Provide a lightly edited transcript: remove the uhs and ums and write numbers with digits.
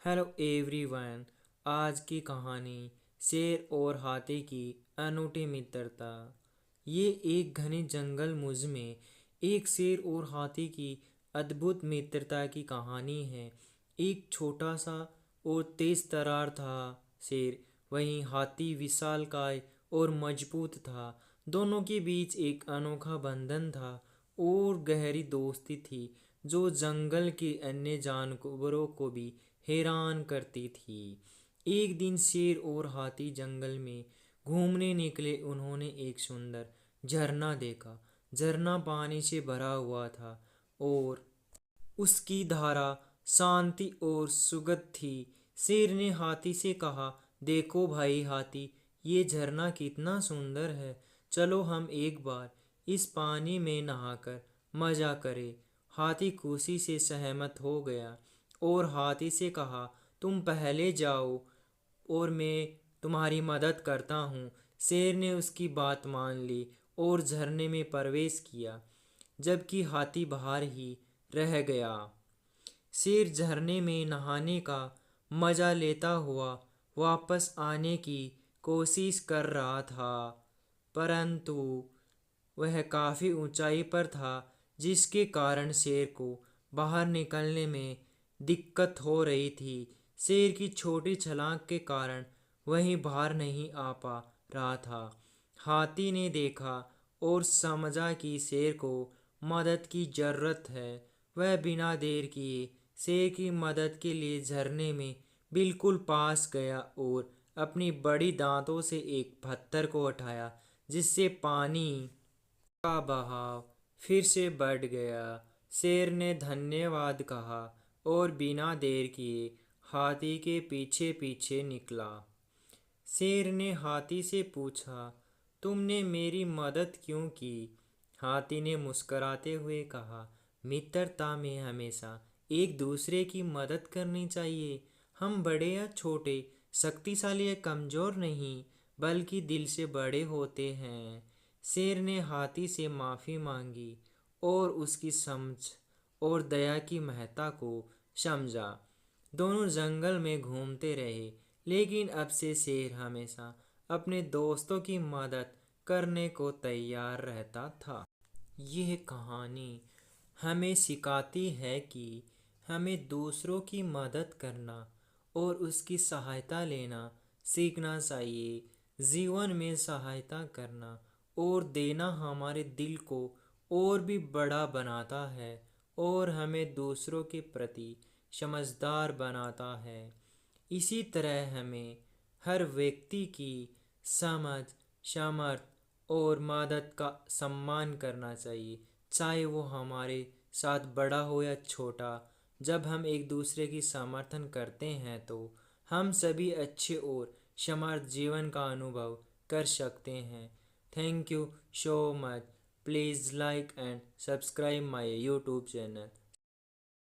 Hello everyone. आज की कहानी शेर और हाथी की अनूठी मित्रता। ये एक घने जंगल मुझ में एक शेर और हाथी की अद्भुत मित्रता की कहानी है। एक छोटा सा और तेज तर्रार था शेर, वहीं हाथी विशालकाय और मजबूत था। दोनों के बीच एक अनोखा बंधन था और गहरी दोस्ती थी जो जंगल के अन्य जानवरों को भी हैरान करती थी। एक दिन शेर और हाथी जंगल में घूमने निकले। उन्होंने एक सुंदर झरना देखा। झरना पानी से भरा हुआ था और उसकी धारा शांति और सुगध थी। शेर ने हाथी से कहा, देखो भाई हाथी, ये झरना कितना सुंदर है। चलो हम एक बार इस पानी में नहाकर मजा करें। हाथी खुशी से सहमत हो गया और हाथी से कहा, तुम पहले जाओ और मैं तुम्हारी मदद करता हूँ। शेर ने उसकी बात मान ली और झरने में प्रवेश किया, जबकि हाथी बाहर ही रह गया। शेर झरने में नहाने का मजा लेता हुआ वापस आने की कोशिश कर रहा था, परंतु वह काफ़ी ऊंचाई पर था, जिसके कारण शेर को बाहर निकलने में दिक्कत हो रही थी। शेर की छोटी छलांग के कारण वहीं बाहर नहीं आ पा रहा था। हाथी ने देखा और समझा कि शेर को मदद की ज़रूरत है। वह बिना देर किए शेर की मदद के लिए झरने में बिल्कुल पास गया और अपनी बड़ी दांतों से एक पत्थर को उठाया, जिससे पानी का बहाव फिर से बढ़ गया। शेर ने धन्यवाद कहा और बिना देर किए हाथी के पीछे पीछे निकला। शेर ने हाथी से पूछा, तुमने मेरी मदद क्यों की? हाथी ने मुस्कुराते हुए कहा, मित्रता में हमेशा एक दूसरे की मदद करनी चाहिए। हम बड़े या छोटे, शक्तिशाली या कमज़ोर नहीं, बल्कि दिल से बड़े होते हैं। शेर ने हाथी से माफ़ी मांगी और उसकी समझ और दया की महत्ता को समझा। दोनों जंगल में घूमते रहे, लेकिन अब से शेर हमेशा अपने दोस्तों की मदद करने को तैयार रहता था। यह कहानी हमें सिखाती है कि हमें दूसरों की मदद करना और उसकी सहायता लेना सीखना चाहिए। जीवन में सहायता करना और देना हमारे दिल को और भी बड़ा बनाता है और हमें दूसरों के प्रति समझदार बनाता है। इसी तरह हमें हर व्यक्ति की समझ, सामर्थ्य और मदद का सम्मान करना चाहिए, चाहे वो हमारे साथ बड़ा हो या छोटा। जब हम एक दूसरे की समर्थन करते हैं तो हम सभी अच्छे और समृद्ध जीवन का अनुभव कर सकते हैं। Thank you so much. Please like and subscribe my YouTube channel.